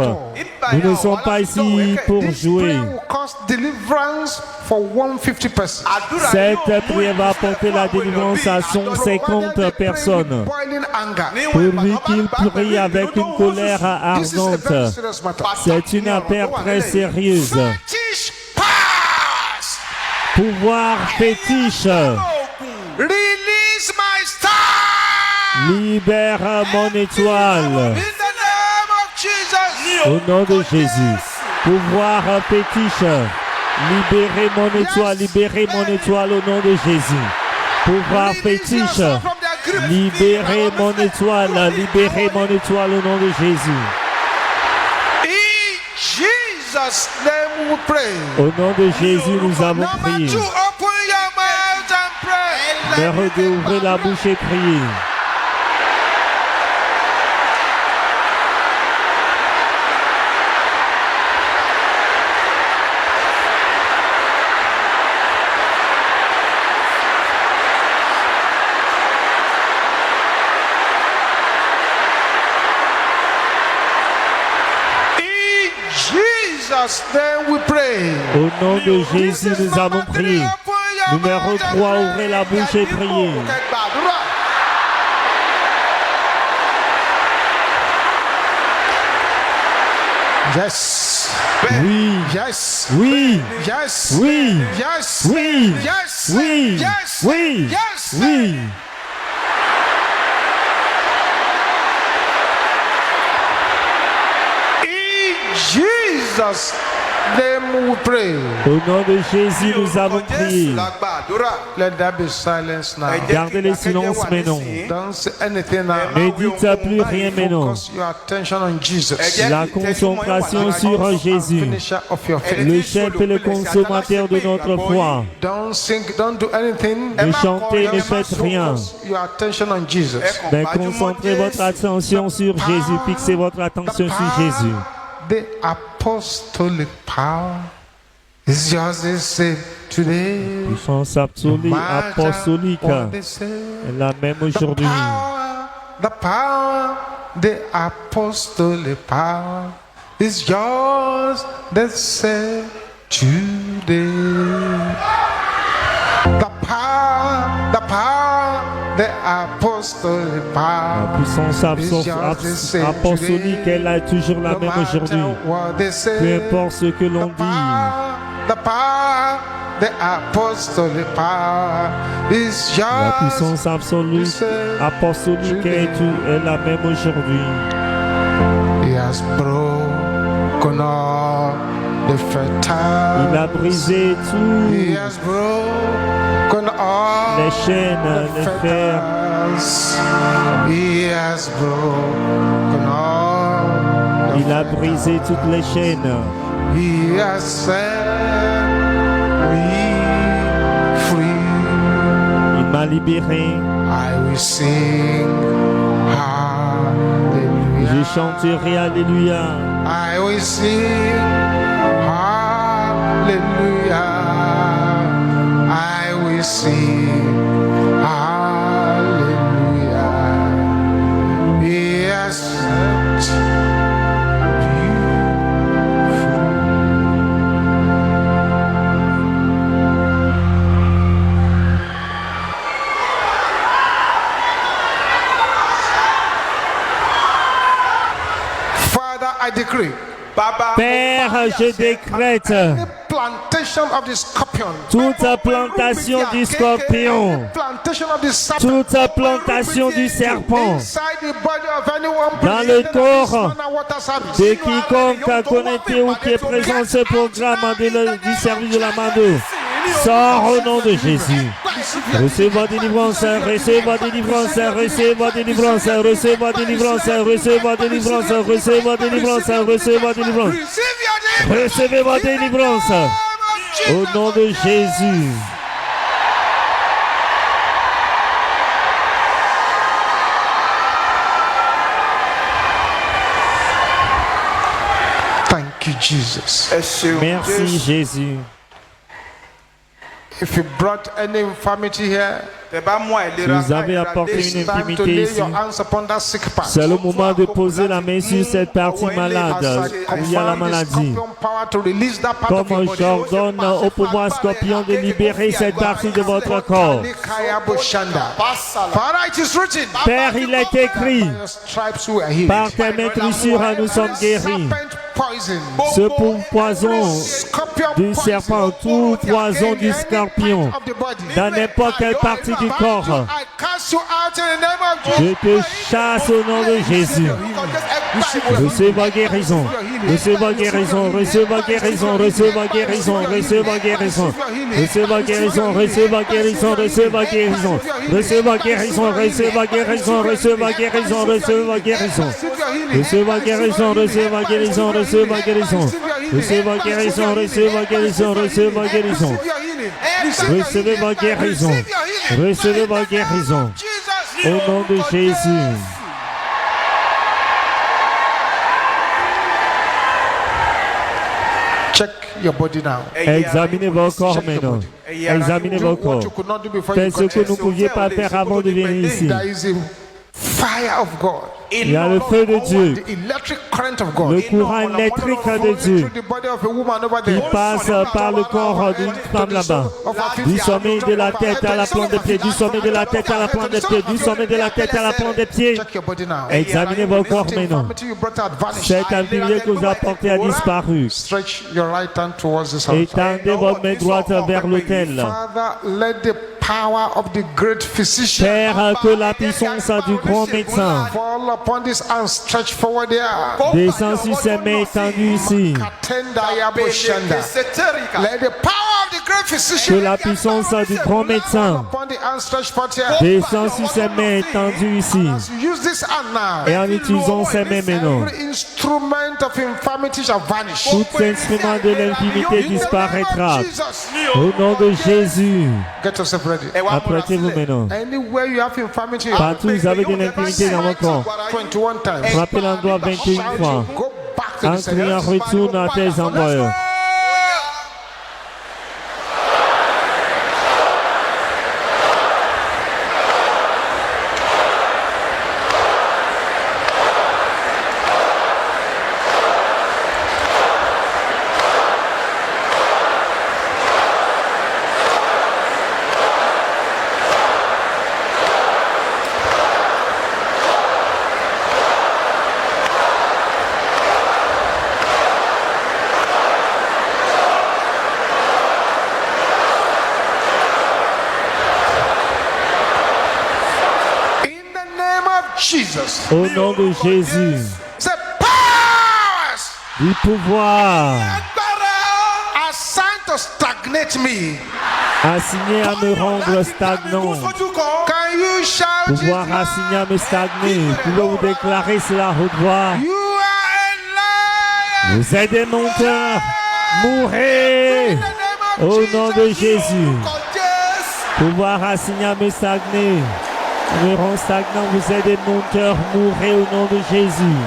Nous ne sommes pas ici pour This jouer. prayer will cause deliverance for 150 persons. Cette prière va apporter la délivrance à 150 personnes. Boiling anger. Pourvu qu'ils prient avec une colère This is a ardente. very serious matter. C'est une affaire très sérieuse. Fetish powers. Pouvoir fétiche. Release my star. Libère mon In étoile. the name of Jesus. Au nom de Jésus. Pouvoir fétiche. Libérez mon étoile au nom de Jésus. Pouvoir Release fétiche. yourself from their grip. Libérez mon étoile au nom de Jésus. In Jesus' name we pray. Au nom de Jésus, nous avons Number prié. 2, open your mouth and pray. Mère de ouvrir la bouche et prier. In Jesus' name we pray. Au nom de Jésus, nous avons prié. Numéro 3, ouvrez la bouche et priez. Yes. Oui, Yes. oui, Yes. oui, Yes. oui, Yes. oui, Yes. oui, Yes. oui. In Jesus' Jesus' name we pray. Au nom de Jésus, nous avons prié. La gbàdúrà. Let there be silence now. Ẹ jẹ́ Gardez kí le silence ìdákẹ́jẹ́ wà maintenant. nísìnyí. Don't say anything now. Ne dites plus rien maintenant. Focus your attention on Jesus, La concentration sur Jésus, finisher of your faith. le chef et le consommateur de notre foi. Don't sing, don't do anything. Ne chantez, ne faites rien. Focus your attention on Jesus. Mais concentrez votre attention sur Jésus. Fixez votre attention sur Jésus. The apostolic power is yours the same today. Puissance absolue, apostolique, What they say. la même aujourd'hui. The power, the apostolic power is yours the same today. The power, the apostolic La power. puissance apostolique, elle est toujours la No même matter aujourd'hui. what they Peu say, importe ce que l'on dit, the power, the apostolic power is la yours. puissance absolue, apostolique est la même aujourd'hui. He has broken all the fetters. Il a brisé He tout, has broken all les chaînes, the les fers. fetters. He has broken all the Il a brisé toutes les chaînes. He has set me free. Il m'a libéré. I will sing Je hallelujah. chanterai Alléluia. I will sing hallelujah. I will sing hallelujah. He has set me free. Father, I decree. Bàbá, Père, je décrète Any plantation of the scorpion. toute plantation du scorpion, Plantation of the serpent. toute plantation du serpent Inside the body of anyone dans le present at corps this man and water service. de quiconque a connecté ou qui est présent à ce programme du service de la Mando. Sors au nom de Jésus. Recevez délivrance, recevez délivrance, recevez délivrance, recevez délivrance, recevez délivrance, recevez délivrance, recevez délivrance. Recevez votre délivrance au nom de Jésus. Thank you, Jesus. ẹ ṣeun. Merci Jésus. If you brought any infirmity here, Tẹ́ bá mú àìlera Vous avez apporté une it's time to infirmité lay ici. your hands upon that sick part. C'est le moment de poser la main sur cette partie malade où il y a la maladie. Comme j'ordonne au pouvoir scorpion de libérer cette partie de votre corps. Father, it is written. Père, il est écrit, By your stripes we are healed. par tes maîtrissures nous sommes guéris. Serpent poison. Ce poison Scorpion du poison. serpent, tout poison du scorpion, Of the body. dans n'importe quelle partie du corps, I cast you out in the name of Jesus. je te chasse au nom de Jésus. Recevez guérison, recevez guérison, recevez guérison, recevez guérison, recevez guérison, recevez guérison, recevez guérison, recevez guérison, recevez guérison, recevez guérison, recevez guérison, recevez guérison, recevez guérison, recevez guérison, recevez guérison, recevez guérison, recevez guérison, recevez guérison, recevez votre guérison, recevez votre guérison, au nom de Jésus. Check your body now. Examinez vos corps maintenant. Examinez vos Do corps. what you could not do before Faites you ce que vous ne pouviez pas faire avant de venir ici. There is a fire of God. Il y a le feu de Dieu, The electric current of God. le courant électrique de Dieu Through the body of a woman over qui there. passe par le corps d'une femme là-bas. Du sommet de la tête à la plante des pieds, du sommet de la tête à la plante des pieds, du sommet de la tête à la plante des pieds. Check your body now. Examinez vos corps That maintenant. infirmity you brought out vanished. Cette infirmité que vous apportez a disparu. Stretch your right hand towards this altar. Étendez votre main droite vers l'autel. Father, let the power of the great physician Père, que la puissance du grand médecin fall upon this and stretch forward there. descend sur ces mains étendues ici. Let the power of the great physician Que la puissance du grand médecin upon the outstretched forth here. descend sur ces mains étendues ici. As you use this hand now, Et en utilisant ces mains maintenant, every instrument of infirmity shall vanish. tout instrument de l'infimité disparaîtra. Jesus. Au nom de Jésus, Get yourself ready. apprêtez-vous maintenant. Anywhere you have infirmity, Partout où vous avez de l'infimité dans votre corps, 21 times. frappez l'endroit 21 fois. Go back to En the criant, center. retourne à tes envoyeurs. In the name of Jesus. Au nom de Jésus, Say powers du pouvoir assigned to stagnate me. assigné à me rendre stagnant, Can you shout it pouvoir loud? assigné à me stagner, pouvez-vous déclarer cela à haute voix? You are a liar. Vous êtes des menteurs, mourrez! In the name of Au Jesus. nom de Jésus, Yes. pouvoir assigné à me stagner, me rend stagnant, vous êtes des menteurs, mourrez au nom de Jésus.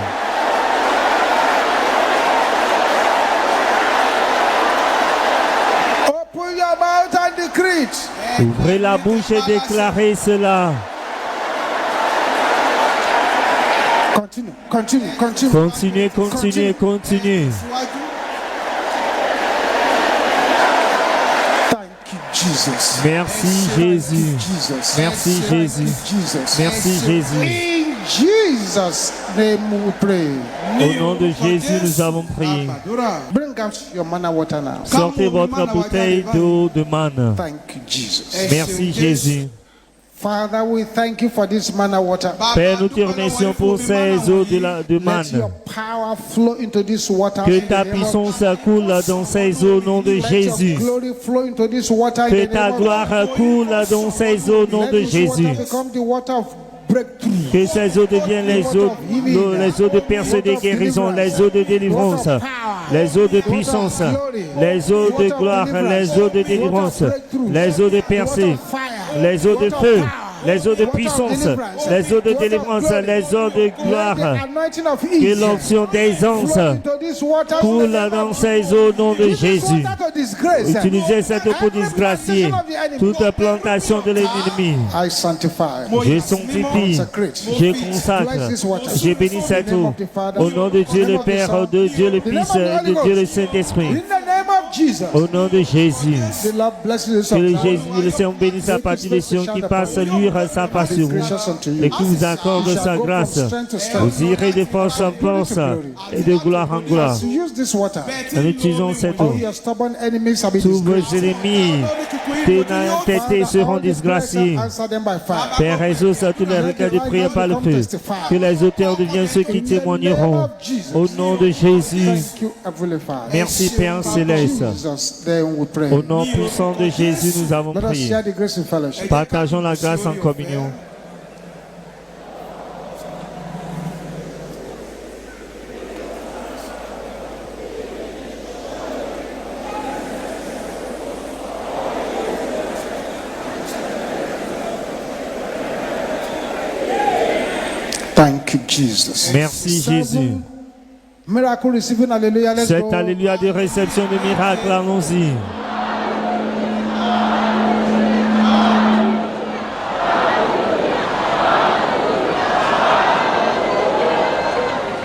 Open your mouth and decree it. Ouvrez la bouche et déclarez cela. Continue, continue, continue. Continuez, continuez, continuez. Thank you, Jesus. Merci Jésus. Jesus. Merci Jésus. Jesus. Merci Jésus. In Jesus' name we pray. Au nom de Jésus, nous avons prié. Bring out your manna water now. Sortez votre bouteille d'eau de manne. Thank you, Jesus. Merci Jésus. Father, we thank you for this manna water. Père, nous te remercions pour ces eaux de Let your manne. power flow into this water. Que in the ta name of puissance coule dans ces eaux au nom de Let your Jésus. glory flow into this water in Que the ta name of gloire coule dans ces eaux au nom Let de this Jésus. water become the water of breakthrough. Que ces eaux deviennent les eaux de percée de guérison, les eaux de délivrance, les eaux de puissance, les eaux de gloire, les eaux de délivrance, les eaux de percée, les eaux de feu, les eaux de puissance, les eaux de délivrance, les eaux de gloire. Que l'onction d'aisance coule dans ces eaux au nom de Jésus. Utilisez cette eau pour disgracier toute plantation de l'ennemi. I sanctify. Je sanctifie, je consacre, je bénis cette eau. Au nom de Dieu le Père, de Dieu le Fils et de Dieu le Saint-Esprit. In the name of Jesus. Au nom de Jésus. The Lord bless you. Que le Seigneur bénisse à partir des Sion qui passe lire sa part sur vous et qui vous accorde sa grâce. Vous irez de force en force et de gloire en gloire. Use this water. En utilisant cette eau, All your stubborn enemies shall be tous vos disgraced. ennemis tétés seront disgraciés. Answer them by fire. Père, exauce à tous les requêtes de prière par le feu. Que les auteurs deviennent ceux qui témoigneront. Au nom de Jésus. Thank you, Heavenly Father. Merci Père Céleste. Jesus, then we pray. Au nom puissant de Jésus, nous avons Let us prié. share the grace in fellowship. Partageons la grâce en communion. Thank you, Jesus. Merci Jésus. Miracle receiving, hallelujah. Let's Cet go. alléluia de réception de miracle, allons-y.